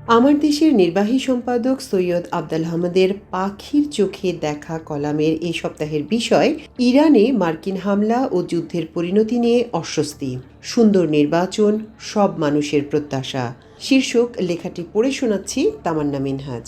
আমার দেশের নির্বাহী সম্পাদক সৈয়দ আফদাল হামিদের পাখির চোখে দেখা কলামের এ সপ্তাহের বিষয় ইরানে মার্কিন হামলা ও যুদ্ধের পরিণতি নিয়ে অস্বস্তি, সুন্দর নির্বাচন, সব মানুষের প্রত্যাশা শীর্ষক লেখাটি পড়ে শোনাচ্ছি তামান্না মিনহাজ।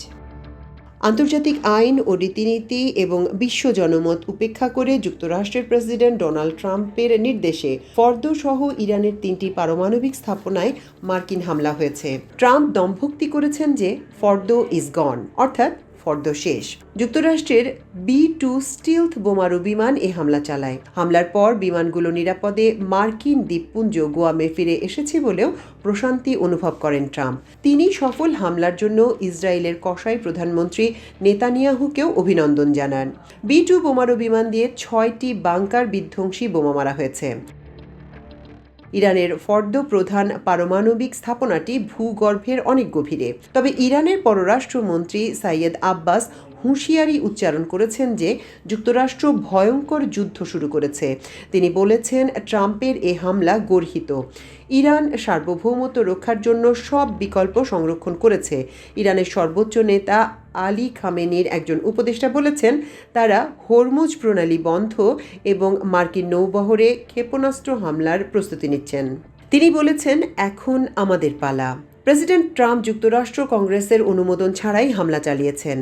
আন্তর্জাতিক আইন ও রীতিনীতি এবং বিশ্ব জনমত উপেক্ষা করে যুক্তরাষ্ট্রের প্রেসিডেন্ট ডোনাল্ড ট্রাম্পের নির্দেশে ফর্দো সহ ইরানের 3টি পারমাণবিক স্থাপনায় মার্কিন হামলা হয়েছে। ট্রাম্প দম্ভোক্তি করেছেন যে ফর্দো ইজ গন, অর্থাৎ ফর্দো শেষ। যুক্তরাষ্ট্রের B-2 স্টিলথ বোমারু বিমান এ হামলা চালায়। হামলার পর বিমানগুলো নিরাপদে মার্কিন দ্বীপপুঞ্জ গুয়ামে ফিরে এসেছে বলেও প্রশান্তি অনুভব করেন ট্রাম্প। তিনি সফল হামলার জন্য ইসরায়েলের কসাই প্রধানমন্ত্রী নেতানিয়াহুকেও অভিনন্দন জানান। B-2 বোমারু বিমান দিয়ে 6টি বাংকার বিধ্বংসী বোমা মারা হয়েছে। ইরানের ফর্দো প্রধান পারমাণবিক স্থাপনাটি ভূগর্ভের অনেক গভীরে। তবে ইরানের পররাষ্ট্রমন্ত্রী সাইয়েদ আব্বাস হুঁশিয়ারি উচ্চারণ করেছেন যে যুক্তরাষ্ট্র ভয়ঙ্কর যুদ্ধ শুরু করেছে। তিনি বলেছেন, ট্রাম্পের এ হামলা গর্হিত। ইরান সার্বভৌমত্ব রক্ষার জন্য সব বিকল্প সংরক্ষণ করেছে। ইরানের সর্বোচ্চ নেতা আলী খামেনির একজন উপদেষ্টা বলেছেন, তারা হরমুজ প্রণালী বন্ধ এবং মার্কিন নৌবহরে ক্ষেপণাস্ত্র হামলার প্রস্তুতি নিচ্ছেন। তিনি বলেছেন, এখন আমাদের পালা। প্রেসিডেন্ট ট্রাম্প যুক্তরাষ্ট্র কংগ্রেসের অনুমোদন ছাড়াই হামলা চালিয়েছেন।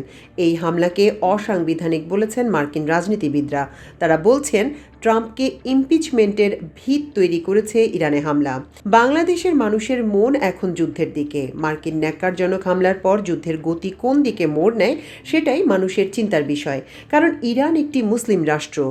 এই হামলাকে অসাংবিধানিক বলেছেন মার্কিন রাজনীতিবিদরা। তারা বলছেন, ট্রাম্পকে ইমপিচমেন্টের ভিত তৈরি করেছে ইরানে হামলা। বাংলাদেশের মানুষের মন এখন যুদ্ধের দিকে। মার্কিন ন্যাক্কারজনক হামলার পর যুদ্ধের গতি কোন দিকে মোড় নেয় সেটাই মানুষের চিন্তার বিষয়। কারণ ইরান একটি মুসলিম রাষ্ট্র।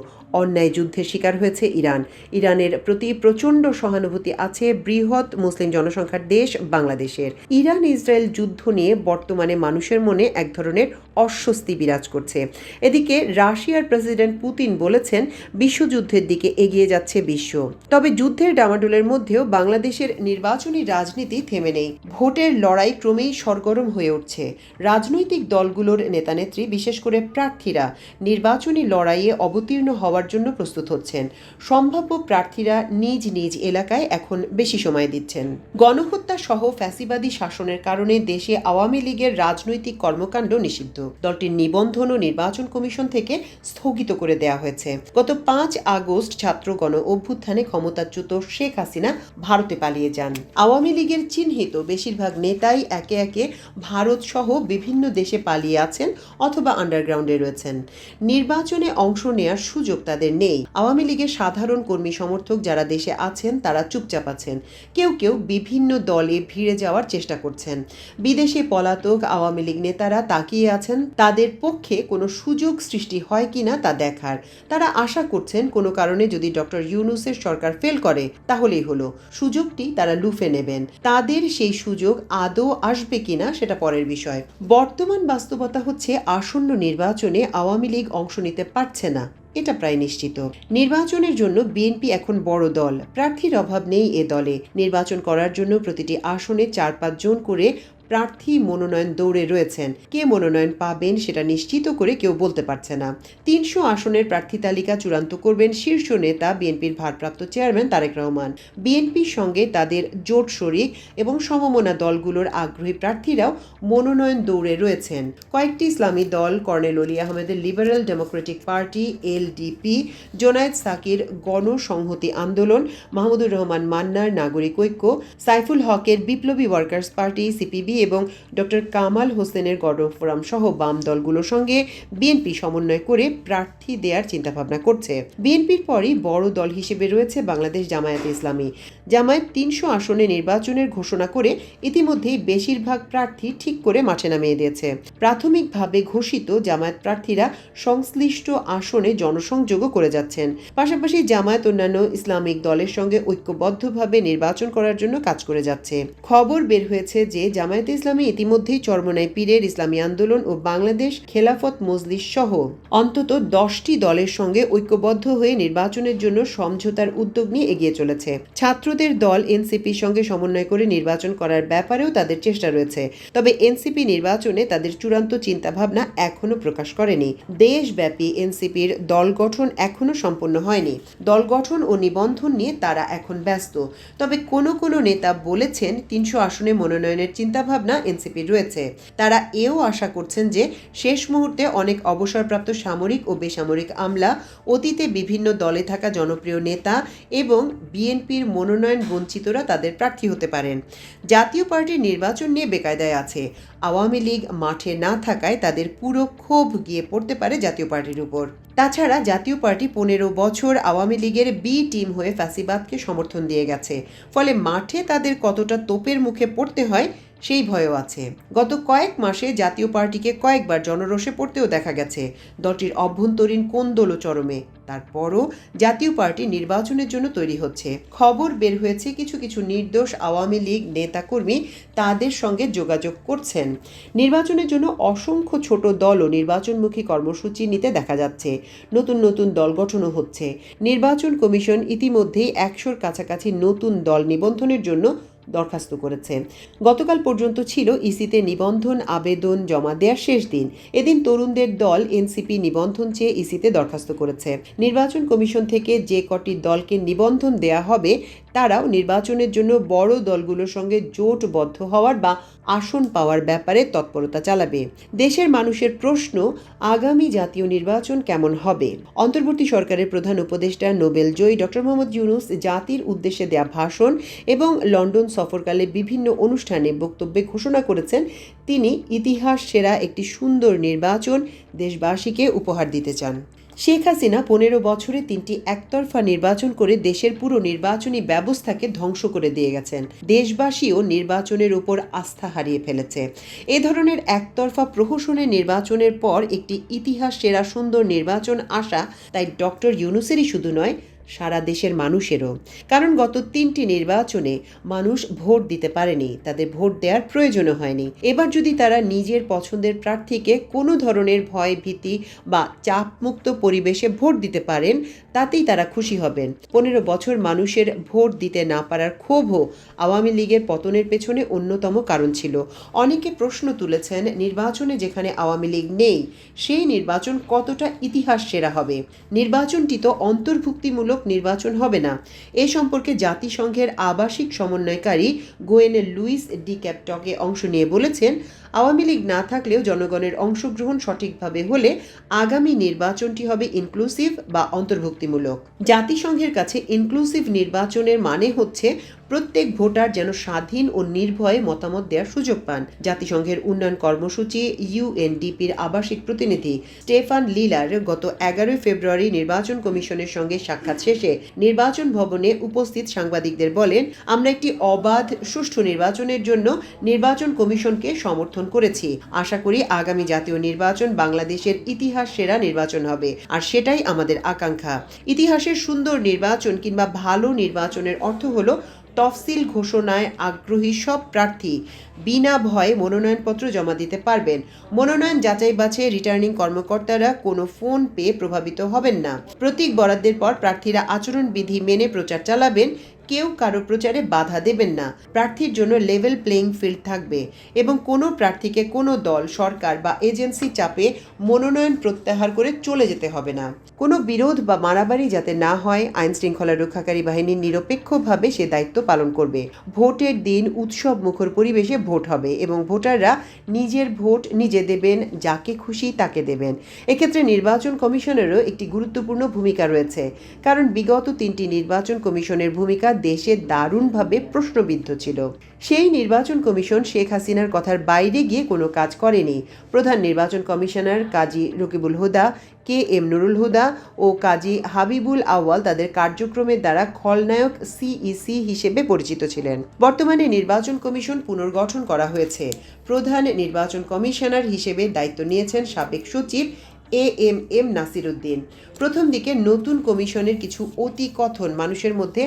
অন্যায় যুদ্ধের শিকার হয়েছে ইরান। ইরানের প্রতি প্রচণ্ড সহানুভূতি আছে বৃহৎ মুসলিম জনসংখ্যার দেশ বাংলাদেশের। ইরান ইসরায়েল যুদ্ধ নিয়ে বর্তমানে মানুষের মনে এক ধরনের অস্বস্তি বিরাজ করছে। এদিকে রাশিয়ার প্রেসিডেন্ট পুতিন বলেছেন, বিশ্বযুদ্ধের দিকে এগিয়ে যাচ্ছে বিশ্ব। তবে যুদ্ধের ডামাডোলের মধ্যেও বাংলাদেশের নির্বাচনী রাজনীতি থেমে নেই। ভোটের লড়াই ক্রমেই সরগরম হয়ে উঠছে। রাজনৈতিক দলগুলোর নেতানেত্রী, বিশেষ করে প্রার্থীরা নির্বাচনী লড়াইয়ে অবতীর্ণ হওয়ার জন্য প্রস্তুত হচ্ছেন। সম্ভাব্য প্রার্থীরা নিজ নিজ এলাকায় এখন বেশি সময় দিচ্ছেন। গণহত্যা সহ ফ্যাসিবাদী শাসনের কারণে দেশে আওয়ামী লীগের রাজনৈতিক কর্মকাণ্ড নিষিদ্ধ। দলটির নিবন্ধন ও নির্বাচন কমিশন থেকে স্থগিত করে দেওয়া হয়েছে। গত 5 আগস্ট ছাত্র গণ অভ্যুত্থানে ক্ষমতাচ্যুত শেখ হাসিনা ভারতে পালিয়ে যান। আওয়ামী লীগের চিহ্নিত বেশিরভাগ নেতাই একে একে ভারত সহ বিভিন্ন দেশে পালিয়ে আছেন অথবা আন্ডারগ্রাউন্ডে রয়েছেন। নির্বাচনে অংশ নেওয়ার সুযোগ তাদের নেই। আওয়ামী লীগের সাধারণ কর্মী সমর্থক যারা দেশে আছেন তারা চুপচাপ আছেন। কেউ কেউ বিভিন্ন দলে ভিড়ে যাওয়ার চেষ্টা করছেন। বিদেশে পলাতক আওয়ামী লীগ নেতারা তাকিয়ে আছেন তাদের পক্ষে কোনো সুযোগ সৃষ্টি হয় কিনা তা দেখার। তারা আশা করছেন কোনো কারণে যদি ডক্টর ইউনূসের সরকার ফেল করে তাহলেই হলো, সুযোগটি তারা লুফে নেবেন। তাদের সেই সুযোগ আদৌ আসবে কিনা সেটা পরের বিষয়। বর্তমান বাস্তবতা হচ্ছে, আসন্ন নির্বাচনে আওয়ামী লীগ অংশ নিতে পারছে না, এটা প্রায় নিশ্চিত। নির্বাচনের জন্য বিএনপি এখন বড় দল। প্রার্থীর অভাব নেই এ দলে। নির্বাচন করার জন্য প্রতিটি আসনে 4-5 জন করে প্রার্থী মনোনয়ন দৌড়ে রয়েছেন। কে মনোনয়ন পাবেন সেটা নিশ্চিত করে কেউ বলতে পারছে না। 300 আসনের প্রার্থী তালিকা চূড়ান্ত করবেন শীর্ষ নেতা বিএনপির ভারপ্রাপ্ত চেয়ারম্যান তারেক রহমান। বিএনপির সঙ্গে তাদের জোট শরিক এবং সমমনা দলগুলোর আগ্রহী প্রার্থীরাও মনোনয়ন দৌড়ে রয়েছেন। কয়েকটি ইসলামী দল, কর্নেল অলি আহমেদের liberal democratic party LDP, Zonayed সাকির গণসংহতি আন্দোলন, মাহমুদুর রহমান মান্নার নাগরিক ঐক্য, সাইফুল হকের বিপ্লবী ওয়ার্কার্স পার্টি CPB এবং ডক্টর কামাল হোসেনের গণফোরাম সহ বাম দলগুলোর সঙ্গে বিএনপি সমন্বয় করে প্রার্থী দেওয়ার চিন্তাভাবনা করছে। বিএনপির পরই বড় দল হিসেবে রয়েছে বাংলাদেশ জামায়াতে ইসলামী। জামায়াত 300 আসনে নির্বাচনের ঘোষণা করে ইতিমধ্যেই বেশিরভাগ প্রার্থী ঠিক করে মাঠে নামিয়ে দিয়েছে। প্রাথমিকভাবে ঘোষিত জামায়াত প্রার্থীরা সংশ্লিষ্ট আসনে জনসংযোগও করে যাচ্ছেন। পাশাপাশি জামায়াত অন্যান্য ইসলামিক দলের সঙ্গে ঐক্যবদ্ধভাবে নির্বাচন করার জন্য কাজ করে যাচ্ছে। খবর বের হয়েছে যে জামায়াতে ইসলামী ইতিমধ্যেই চরমোনাই পীরের ইসলামী আন্দোলন ও বাংলাদেশ খেলাফত মজলিস সহ অন্তত 10টি দলের সঙ্গে ঐক্যবদ্ধ হয়ে নির্বাচনের জন্য সমঝোতার উদ্যোগ নিয়ে এগিয়ে চলেছে। ছাত্র মিত্রদের দল এনসিপির সঙ্গে সমন্বয় করে নির্বাচন করার ব্যাপারেও তাদের চেষ্টা রয়েছে। তবে এনসিপি নির্বাচনে তাদের চূড়ান্ত চিন্তাভাবনা এখনও প্রকাশ করেনি। দেশব্যাপী এনসিপির দল গঠন এখনও সম্পন্ন হয়নি। দল গঠন ও নিবন্ধন নিয়ে তারা এখন ব্যস্ত। তবে কোনো কোনো নেতা বলেছেন ৩০০ আসনে মনোনয়নের চিন্তাভাবনা এনসিপির রয়েছে। তারা এও আশা করছেন যে শেষ মুহূর্তে অনেক অবসরপ্রাপ্ত সামরিক ও বেসামরিক আমলা, অতীতে বিভিন্ন দলে থাকা জনপ্রিয় নেতা এবং বিএনপির মনোনয়ন বঞ্চিতরা তাদের প্রার্থী হতে পারেন। জাতীয় পার্টির নির্বাচন নিয়ে বেকায়দায় আছে। আওয়ামী লীগ মাঠে না থাকায় তাদের পুরো ক্ষোভ গিয়ে পড়তে পারে জাতীয় পার্টির উপর। তাছাড়া জাতীয় পার্টি ১৫ বছর আওয়ামী লীগের বি টিম হয়ে ফ্যাসিবাদকে সমর্থন দিয়ে গেছে। ফলে মাঠে তাদের কতটা তোপের মুখে পড়তে হয় সেই ভয়ও আছে। গত কয়েক মাসে জাতীয় পার্টিকে কয়েকবার জনরোষে পড়তেও দেখা গেছে। দলটির অভ্যন্তরীণ কোন্দল চরমে। তারপরও জাতীয় পার্টি নির্বাচনের জন্য তৈরি হচ্ছে। খবর বের হয়েছে কিছু কিছু নির্দোষ আওয়ামী লীগ নেতাকর্মী তাদের সঙ্গে যোগাযোগ করছেন। নির্বাচনের জন্য অসংখ্য ছোট দল ও নির্বাচনমুখী কর্মসূচি নিতে দেখা যাচ্ছে। নতুন নতুন দল গঠনও হচ্ছে। নির্বাচন কমিশন ইতিমধ্যেই ১০০-র কাছাকাছি নতুন দল নিবন্ধনের জন্য দরখাস্ত করেছে। গতকাল পর্যন্ত ছিল ইসিতে নিবন্ধন আবেদন জমা দেওয়ার শেষ দিন। এদিন তরুণদের দল এনসিপি নিবন্ধন চেয়ে ইসিতে দরখাস্ত করেছে। নির্বাচন কমিশন থেকে যে কটি দলকে নিবন্ধন দেয়া হবে তারাও নির্বাচনের জন্য বড় দলগুলোর সঙ্গে জোটবদ্ধ হওয়ার বা আসন পাওয়ার ব্যাপারে তৎপরতা চালাবে। দেশের মানুষের প্রশ্ন, আগামী জাতীয় নির্বাচন কেমন হবে? অন্তর্বর্তী সরকারের প্রধান উপদেষ্টা নোবেল জয়ী ডক্টর মোহাম্মদ ইউনূস জাতির উদ্দেশ্যে দেয়া ভাষণ এবং লন্ডন সফরকালে বিভিন্ন অনুষ্ঠানে বক্তব্যে ঘোষণা করেছেন তিনি ইতিহাস সেরা একটি সুন্দর নির্বাচন দেশবাসীকে উপহার দিতে চান। শেখ হাসিনা ১৫ বছরে ৩টি একতরফা নির্বাচন করে দেশের পুরো নির্বাচনী ব্যবস্থাকে ধ্বংস করে দিয়ে গেছেন। দেশবাসীও নির্বাচনের উপর আস্থা হারিয়ে ফেলেছে। এ ধরনের একতরফা প্রহসনের নির্বাচনের পর একটি ইতিহাস সেরা সুন্দর নির্বাচন আসা তাই ডক্টর ইউনূসেরই শুধু নয়, সারা দেশের মানুষেরও। কারণ গত ৩টি নির্বাচনে মানুষ ভোট দিতে পারেনি, তাদের ভোট দেওয়ার প্রয়োজনও হয়নি। এবার যদি তারা নিজের পছন্দের প্রার্থীকে কোনো ধরনের ভয় ভীতি বা চাপমুক্ত পরিবেশে ভোট দিতে পারেন তাতেই তারা খুশি হবেন। ১৫ বছর মানুষের ভোট দিতে না পারার ক্ষোভও আওয়ামী লীগের পতনের পেছনে অন্যতম কারণ ছিল। অনেকে প্রশ্ন তুলেছেন, নির্বাচনে যেখানে আওয়ামী লীগ নেই সেই নির্বাচন কতটা ইতিহাস সেরা হবে? নির্বাচনটি তো অন্তর্ভুক্তিমূলক নির্বাচন হবে না। এ সম্পর্কে জাতিসংঘের আবাসিক সমন্বয়কারী গোয়েন লুইস ডি ক্যাপটকে অংশ নিয়ে বলেছেন, আওয়ামী লীগ না থাকলেও জনগণের অংশগ্রহণ সঠিকভাবে হলে আগামী নির্বাচনটি হবে ইনক্লুসিভ বা অন্তর্ভুক্তিমূলক। জাতিসংঘের কাছে ইনক্লুসিভ নির্বাচনের মানে হচ্ছে প্রত্যেক ভোটার যেন স্বাধীন ও নির্ভয়ে মতামত দেওয়ার সুযোগ পান। জাতিসংঘের উন্নয়ন কর্মসূচি ইউএনডিপির আবাসিক প্রতিনিধি স্টেফান লিলার গত ১১ ফেব্রুয়ারি নির্বাচন কমিশনের সঙ্গে সাক্ষাৎ শেষে নির্বাচন ভবনে উপস্থিত সাংবাদিকদের বলেন, আমরা একটি অবাধ সুষ্ঠু নির্বাচনের জন্য নির্বাচন কমিশনকে সমর্থন করেছি। আশা করি আগামী জাতীয় নির্বাচন বাংলাদেশের ইতিহাস সেরা নির্বাচন হবে, আর সেটাই আমাদের আকাঙ্ক্ষা। ইতিহাসের সুন্দর নির্বাচন কিংবা ভালো নির্বাচনের অর্থ হলো তফসিল ঘোষণায় আগ্রহী সব প্রার্থী বিনা ভয়ে মনোনয়নপত্র জমা দিতে পারবেন। মনোনয়ন যাচাই বাছাই রিটার্নিং কর্মকর্তারা কোনো ফোন পেয়ে প্রভাবিত হবেন না। প্রতীক বরাদ্দের পর প্রার্থীরা আচরণবিধি মেনে প্রচার চালাবেন। কেউ কারো প্রচারে বাধা দেবেন না। প্রার্থীর জন্য লেভেল প্লেইং ফিল্ড থাকবে এবং কোনো প্রার্থীকে কোনো দল, সরকার বা এজেন্সি চাপে মনোনয়ন প্রত্যাহার করে চলে যেতে হবে না। কোনো বিরোধ বা মারামারি যাতে না হয়, আইন শৃঙ্খলা রক্ষাকারী বাহিনী নিরপেক্ষভাবে সে দায়িত্ব পালন করবে। ভোটের দিন উৎসব মুখর পরিবেশে ভোট হবে এবং ভোটাররা নিজের ভোট নিজে দেবেন, যাকে খুশি তাকে দেবেন। এক্ষেত্রে নির্বাচন কমিশনেরও একটি গুরুত্বপূর্ণ ভূমিকা রয়েছে, কারণ বিগত 3টি নির্বাচন কমিশনের ভূমিকা দেশে দারুণভাবে প্রশ্নবিদ্ধ ছিল। সেই নির্বাচন কমিশন শেখ হাসিনার কথার বাইরে গিয়ে কোনো কাজ করেনি। প্রধান নির্বাচন কমিশনার কাজী রকিবুল হুদা, KM নুরুল হুদা ও কাজী হাবিবুল আউয়াল তাদের কার্যক্রমের দ্বারা খলনায়ক CEC হিসেবে পরিচিত ছিলেন। বর্তমানে নির্বাচন কমিশন পুনর্গঠন করা হয়েছে। প্রধান নির্বাচন কমিশনার হিসেবে দায়িত্ব নিয়েছেন সাবেক সচিব AMM নাসির উদ্দিন। প্রথম দিকে নতুন কমিশনের কিছু অতিকথন মানুষের মধ্যে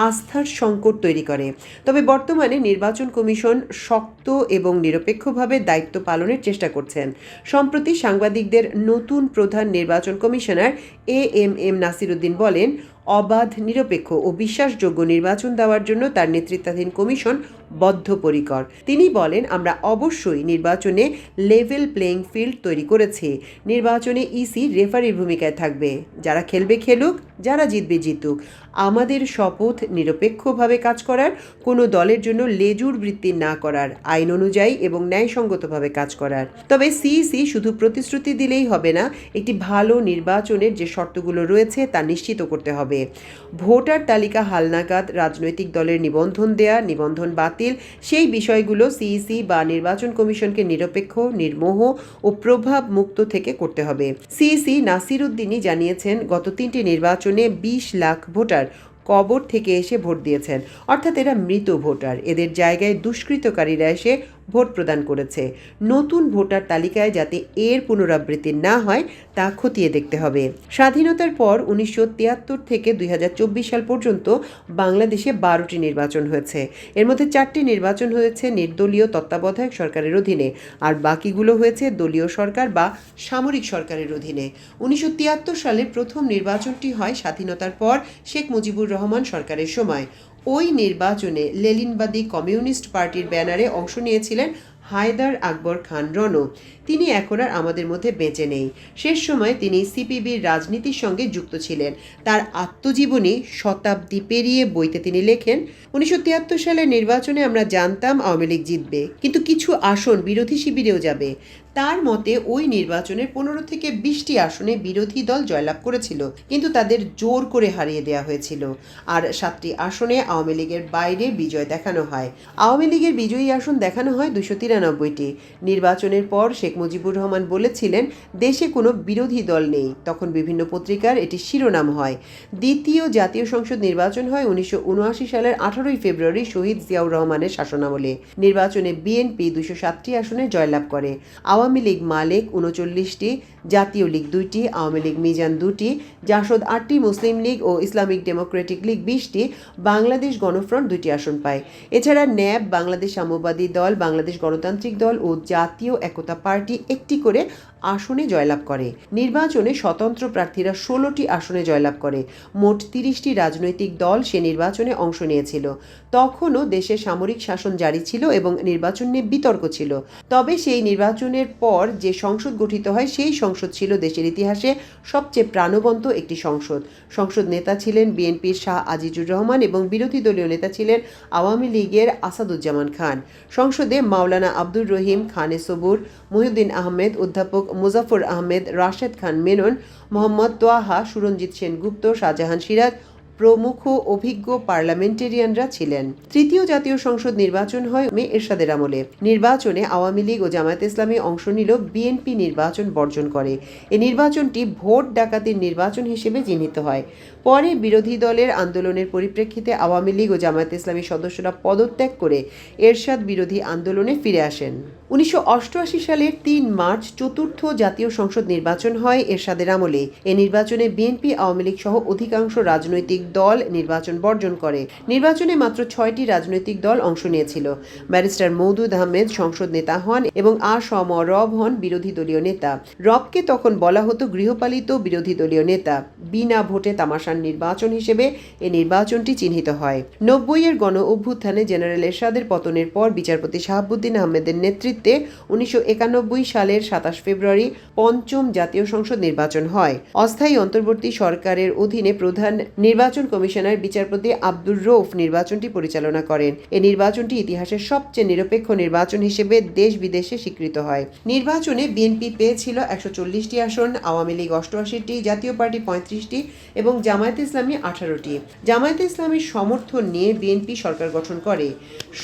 আস্থার সংকট তৈরি করে। তবে বর্তমানে নির্বাচন কমিশন শক্ত এবং নিরপেক্ষভাবে দায়িত্ব পালনের চেষ্টা করছেন। সম্প্রতি সাংবাদিকদের নতুন প্রধান নির্বাচন কমিশনার AMM নাসির উদ্দিন বলেন, অবাধ, নিরপেক্ষ ও বিশ্বাসযোগ্য নির্বাচন দেওয়ার জন্য তার নেতৃত্বাধীন কমিশন বদ্ধপরিকর। তিনি বলেন, আমরা অবশ্যই নির্বাচনে লেভেল প্লেইং ফিল্ড তৈরি করেছি। নির্বাচনে ইসি রেফারির ভূমিকায় থাকবে। যারা খেলবে খেলুক, যারা জিতবে জিতুক। আমাদের শপথ নিরপেক্ষভাবে কাজ করার, কোনো দলের জন্য লেজুর বৃত্তি না করার, আইন অনুযায়ী এবং ন্যায়সঙ্গতভাবে কাজ করার। তবে সিইসি শুধু প্রতিশ্রুতি দিলেই হবে না, একটি ভালো নির্বাচনের যে শর্তগুলো রয়েছে তা নিশ্চিত করতে হবে। ভোটার তালিকা হালনাগাদ, রাজনৈতিক দলের নিবন্ধন দেয়া, নিবন্ধন বাতিল, সেই বিষয়গুলো সিইসি বা নির্বাচন কমিশনকে নিরপেক্ষ, নির্মোহ ও প্রভাব মুক্ত থেকে করতে হবে। সিইসি নাসির উদ্দিনই জানিয়েছেন, গত 3টি নির্বাচনে 20 লাখ ভোটার কবর থেকে এসে ভোট দিয়েছেন, অর্থাৎ এরা মৃত ভোটার। এদের জায়গায় দুষ্কৃতকারীরা এসে ভোট প্রদান করেছে। নতুন ভোটার তালিকায় যাতে এর পুনরাবৃত্তি না হয় তা খতিয়ে দেখতে হবে। স্বাধীনতার পর 1973 থেকে 2024 সাল পর্যন্ত বাংলাদেশে 12টি নির্বাচন হয়েছে। এর মধ্যে 4টি নির্বাচন হয়েছে নির্দলীয় তত্ত্বাবধায়ক সরকারের অধীনে, আর বাকিগুলো হয়েছে দলীয় সরকার বা সামরিক সরকারের অধীনে। 1973 সালে প্রথম নির্বাচনটি হয় স্বাধীনতার পর শেখ মুজিবুর রহমান সরকারের সময়। ওই নির্বাচনে লেনিনবাদী কমিউনিস্ট পার্টির ব্যানারে অংশ নিয়েছিলেন হায়দার আকবর খান রণ। তিনি এখন আর আমাদের মধ্যে বেঁচে নেই। শেষ সময় তিনি সিপিবির রাজনীতির সঙ্গে যুক্ত ছিলেন। তার আত্মজীবনী শতাব্দী পেরিয়ে বইতে তিনি লেখেন, 1973 সালের নির্বাচনে আমরা জানতাম আওয়ামী লীগ জিতবে, কিন্তু কিছু আসন বিরোধী শিবিরেও যাবে। তার মতে ওই নির্বাচনের 15 থেকে 20টি আসনে বিরোধী দল জয়লাভ করেছিল, কিন্তু তাদের জোর করে হারিয়ে দেওয়া হয়েছিল। আর 7টি আসনে আওয়ামী লীগের বাইরে বিজয় দেখানো হয়। আওয়ামী লীগের বিজয়ী আসন দেখানো হয় 293টি। নির্বাচনের পর শেখ মুজিবুর রহমান বলেছিলেন, দেশে কোনো বিরোধী দল নেই। তখন বিভিন্ন পত্রিকার এটি শিরোনাম হয়। দ্বিতীয় জাতীয় সংসদ নির্বাচন হয় 1979 সালের 18 ফেব্রুয়ারি শহীদ জিয়াউর রহমানের শাসনামলে। নির্বাচনে বিএনপি 207টি আসনে জয়লাভ করে। আওয়ামী লীগ মালেক 39টি, জাতীয় লীগ 2টি, আওয়ামী লীগ মিজান 2টি, জাসদ 8টি, মুসলিম লীগ ও ইসলামিক ডেমোক্রেটিক লীগ 20টি, বাংলাদেশ গণফ্রন্ট 2টি আসন পায়। এছাড়া ন্যাব, বাংলাদেশ সাম্যবাদী দল, বাংলাদেশ গণতান্ত্রিক দল ও জাতীয় একতা পার্টি 1টি করে আসনে জয়লাভ করে। নির্বাচনে স্বতন্ত্র প্রার্থীরা 16টি আসনে জয়লাভ করে। মোট 30টি রাজনৈতিক দল সে নির্বাচনে অংশ নিয়েছিল। তখনও দেশে সামরিক শাসন জারি ছিল এবং নির্বাচন নিয়ে বিতর্ক ছিল। তবে সেই নির্বাচনের পর যে সংসদ গঠিত হয় সেই সংসদ ছিল দেশের ইতিহাসে সবচেয়ে প্রাণবন্ত একটি সংসদ। সংসদ নেতা ছিলেন বিএনপির শাহ আজিজুর রহমান এবং বিরোধী দলীয় নেতা ছিলেন আওয়ামী লীগের আসাদুজ্জামান খান। সংসদে মাওলানা আব্দুর রহিম, খানে সবুর, মহিউদ্দিন আহমেদ, অধ্যাপক মুজাফর আহমেদ, রাশেদ খান মেনন, মোহাম্মদ তোয়াহা, সুরঞ্জিত সেনগুপ্ত, শাহজাহান সিরাজ প্রমুখ অভিজ্ঞ পার্লামেন্টেরিয়ানরা ছিলেন। তৃতীয় জাতীয় সংসদ নির্বাচন হয় এরশাদের আমলে। নির্বাচনে আওয়ামী লীগ ও জামায়াতে ইসলামী অংশ নিল, বিএনপি নির্বাচন বর্জন করে। এই নির্বাচনটি ভোট ডাকাতির নির্বাচন হিসেবে চিহ্নিত হয়। পরে বিরোধী দলের আন্দোলনের পরিপ্রেক্ষিতে আওয়ামী লীগ ও জামায়াতে ইসলামী সদস্যরা পদত্যাগ করে এরশাদ বিরোধী আন্দোলনে ফিরে আসেন। 1988 সালের 3 মার্চ চতুর্থ জাতীয় সংসদ নির্বাচন হয় এরশাদের আমলে। এ নির্বাচনে বিএনপি, আওয়ামী লীগ সহ অধিকাংশ রাজনৈতিক দল নির্বাচন বর্জন করে। নির্বাচনে মাত্র 6টি রাজনৈতিক দল অংশ নিয়েছিল। ব্যারিস্টার মওদুদ আহমেদ সংসদ নেতা হন এবং আ.স.ম. রব হন বিরোধী দলীয় নেতা। রবকে তখন বলা হতো গৃহপালিত বিরোধী দলীয় নেতা। বিনা ভোটে তামাশার নির্বাচন হিসেবে এ নির্বাচনটি চিহ্নিত হয়। 90-এর গণ অভ্যুত্থানে জেনারেল এরশাদের পতনের পর বিচারপতি শাহাবুদ্দিন আহমেদের নেতৃত্বে 1991 সালের 27 ফেব্রুয়ারি পঞ্চম জাতীয় সংসদ নির্বাচন হয়। অস্থায়ী অন্তর্বর্তী সরকারের অধীনে প্রধান নির্বাচন কমিশনার বিচারপতি আব্দুর রউফ নির্বাচনটি পরিচালনা করেন। এই নির্বাচনটি ইতিহাসের সবচেয়ে নিরপেক্ষ নির্বাচন হিসেবে দেশ বিদেশে স্বীকৃত হয়। নির্বাচনে বিএনপি পেয়েছিল 140টি আসন, আওয়ামী লীগ 88টি, জাতীয় পার্টি 35টি এবং জামায়াতে ইসলামী 18টি। জামায়াতে ইসলামীর সমর্থন নিয়ে বিএনপি সরকার গঠন করে।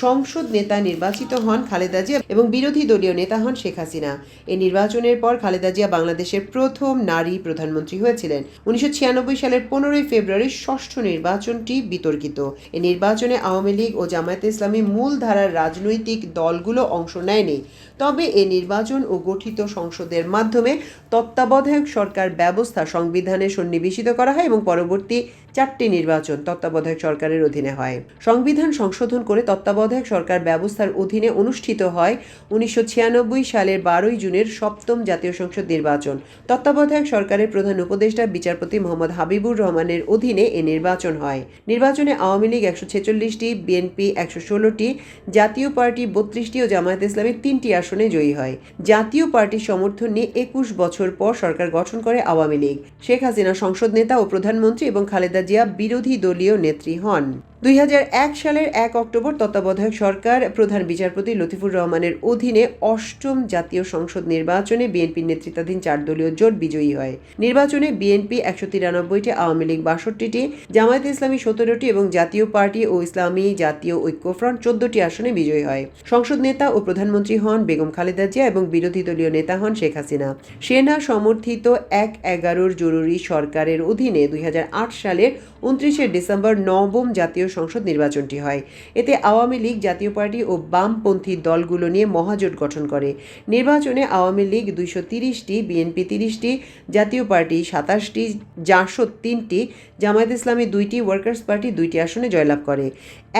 সংসদ নেতা নির্বাচিত হন খালেদা জিয়া এবং বিরোধী দলীয় নেতা হন শেখ হাসিনা। এই নির্বাচনের পর খালেদা জিয়া বাংলাদেশের প্রথম নারী প্রধানমন্ত্রী হয়েছিলেন। 1996 সালের 15 ফেব্রুয়ারি ষষ্ঠ নির্বাচনটি বিতর্কিত। এই নির্বাচনে আওয়ামী লীগ ও জামায়াতে ইসলামী মূল ধারার রাজনৈতিক দলগুলো অংশ নেয়নি। তবে এই নির্বাচন ও গঠিত সংসদের মাধ্যমে তত্ত্বাবধায়ক সরকার ব্যবস্থা সংবিধানে সন্নিবেশিত করা হয় এবং পরবর্তী 4টি নির্বাচন তত্ত্বাবধায়ক সরকারের অধীনে হয়। সংবিধান সংশোধন করে তত্ত্বাবধায়ক সরকার ব্যবস্থার অধীনে অনুষ্ঠিত হয় 1996 সালের 12 জুনের সপ্তম জাতীয় সংসদ নির্বাচন। তত্ত্বাবধায়ক সরকারের প্রধান উপদেষ্টা বিচারপতি মোহাম্মদ হাবিবুর রহমানের অধীনে এ নির্বাচন হয়। নির্বাচনে আওয়ামী লীগ 146টি, বিএনপি 116টি, জাতীয় পার্টি 32টি ও জামায়াতে ইসলামী 3টি আসনে জয়ী হয়। জাতীয় পার্টির সমর্থন নিয়ে 21 বছর পর সরকার গঠন করে আওয়ামী লীগ। শেখ হাসিনা সংসদ নেতা ও প্রধানমন্ত্রী এবং খালেদা জিয়া বিরোধী দলীয় নেত্রী হন। 2001 সালের 1 অক্টোবর তত্ত্বাবধায়ক সরকার প্রধান বিচারপতি লতিফুর রহমানের অধীনে অষ্টম জাতীয় সংসদ নির্বাচনে বিএনপির নেতৃত্বাধীন 4 দলীয় জোট বিজয়ী হয়। নির্বাচনে বিএনপি 193টি, আওয়ামী লীগ 62টি, জামায়াতে ইসলামী 17টি এবং জাতীয় পার্টি ও ইসলামী জাতীয় ঐক্যফ্রন্ট 14টি আসনে বিজয়ী হয়। সংসদ নেতা ও প্রধানমন্ত্রী হন বেগম খালেদা জিয়া এবং বিরোধী দলীয় নেতা হন শেখ হাসিনা। সেনা সমর্থিত 1/11 জরুরি সরকারের অধীনে 2008 সালের 29 ডিসেম্বর নবম জাতীয় সংসদ নির্বাচনটি হয়। এতে আওয়ামী লীগ, জাতীয় পার্টি ও বামপন্থী দলগুলো নিয়ে মহাজোট গঠন করে। নির্বাচনে আওয়ামী লীগ 230টি, বিএনপি 30টি, জাতীয় পার্টি 27টি, জাসদ 3টি, জামায়াত ইসলামী 2টি, ওয়ার্কার্স পার্টি 2টি আসনে জয়লাভ করে।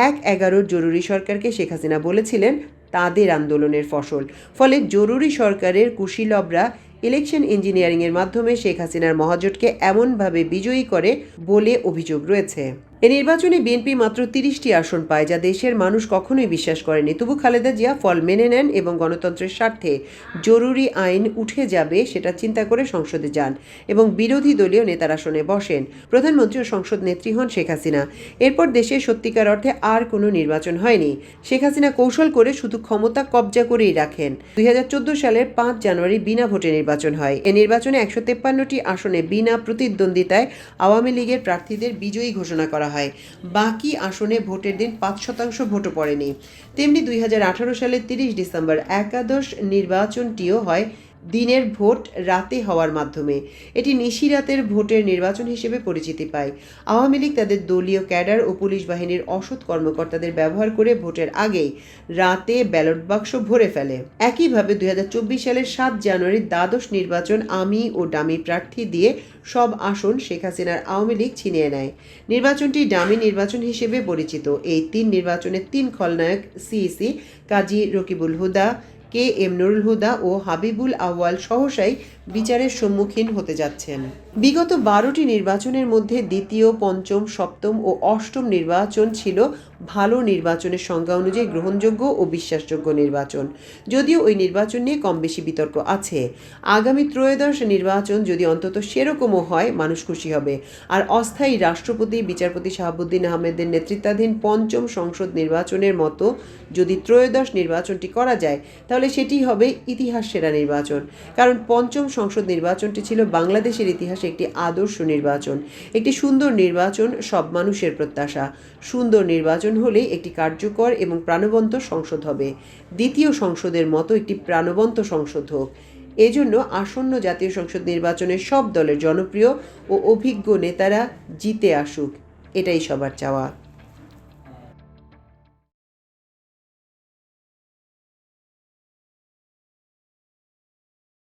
1/11 জরুরি সরকারকে শেখ হাসিনা বলেছিলেন তাদের আন্দোলনের ফসল। ফলে জরুরি সরকারের কুশীলবরা ইলেকশন ইঞ্জিনিয়ারিংয়ের মাধ্যমে শেখ হাসিনার মহাজোটকে এমনভাবে বিজয়ী করে বলে অভিযোগ রয়েছে। এ নির্বাচনে বিএনপি মাত্র 30টি আসন পায়, যা দেশের মানুষ কখনোই বিশ্বাস করেনি। তবু খালেদা জিয়া ফল মেনে নেন এবং গণতন্ত্রের স্বার্থে জরুরি আইন উঠে যাবে সেটা চিন্তা করে সংসদে যান এবং বিরোধী দলীয় নেতার আসনে বসেন। প্রধানমন্ত্রী ও সংসদ নেত্রী হন শেখ হাসিনা। এরপর দেশে সত্যিকার অর্থে আর কোনো নির্বাচন হয়নি। শেখ হাসিনা কৌশল করে শুধু ক্ষমতা কবজা করেই রাখেন। 2014 সালের 5 জানুয়ারি বিনা ভোটে নির্বাচন হয়। এ নির্বাচনে 153টি আসনে বিনা প্রতিদ্বন্দ্বিতায় আওয়ামী লীগের প্রার্থীদের বিজয়ী ঘোষণা করা হয়। বাকি আসনে ভোটের দিন 5% ভোটও পড়েনি। তেমনি 2018 সালের 30 ডিসেম্বর একাদশ নির্বাচনটিও হয় দিনের ভোট রাতে হওয়ার মাধ্যমে। এটি নিশিরাতের ভোটের নির্বাচন হিসেবে পরিচিতি পায়। আওয়ামী লীগ তাদের দলীয় ক্যাডার ও পুলিশ বাহিনীর অসৎ কর্মকর্তাদের ব্যবহার করে ভোটের আগেই রাতে ব্যালট বাক্স ভরে ফেলে। একইভাবে 2024 সালের 7 জানুয়ারি দ্বাদশ নির্বাচন আমি ও ডামি প্রার্থী দিয়ে সব আসন শেখ হাসিনার আওয়ামী লীগ ছিনিয়ে নেয়। নির্বাচনটি ডামি নির্বাচন হিসেবে পরিচিত। এই 3 নির্বাচনে 3 খলনায়ক সিইসি কাজী রকিবুল হুদা, KM নুরুল হুদা ও হাবিবুল আউয়াল সহসাই বিচারের সম্মুখীন হতে যাচ্ছেন। বিগত 12টি নির্বাচনের মধ্যে দ্বিতীয়, পঞ্চম, সপ্তম ও অষ্টম নির্বাচন ছিল ভালো নির্বাচনের সংজ্ঞা অনুযায়ী গ্রহণযোগ্য ও বিশ্বাসযোগ্য নির্বাচন। যদিও ওই নির্বাচন নিয়ে কম বেশি বিতর্ক আছে। আগামী ত্রয়োদশ নির্বাচন যদি অন্তত সেরকমও হয়, মানুষ খুশি হবে। আর অস্থায়ী রাষ্ট্রপতি বিচারপতি শাহাবুদ্দিন আহমেদের নেতৃত্বাধীন পঞ্চম সংসদ নির্বাচনের মতো যদি ত্রয়োদশ নির্বাচনটি করা যায়, তাহলে সেটি হবে ইতিহাস সেরা নির্বাচন। কারণ পঞ্চম সংসদ নির্বাচনটি ছিল বাংলাদেশের ইতিহাসে একটি আদর্শ নির্বাচন, একটি সুন্দর নির্বাচন, সব মানুষের প্রত্যাশা। সুন্দর নির্বাচন হলেই একটি কার্যকর এবং প্রাণবন্ত সংসদ হবে। দ্বিতীয় সংসদের মতো একটি প্রাণবন্ত সংসদ হোক। এজন্য আসন্ন জাতীয় সংসদ নির্বাচনের সব দলের জনপ্রিয় ও অভিজ্ঞ নেতারা জিতে আসুক, এটাই সবার চাওয়া।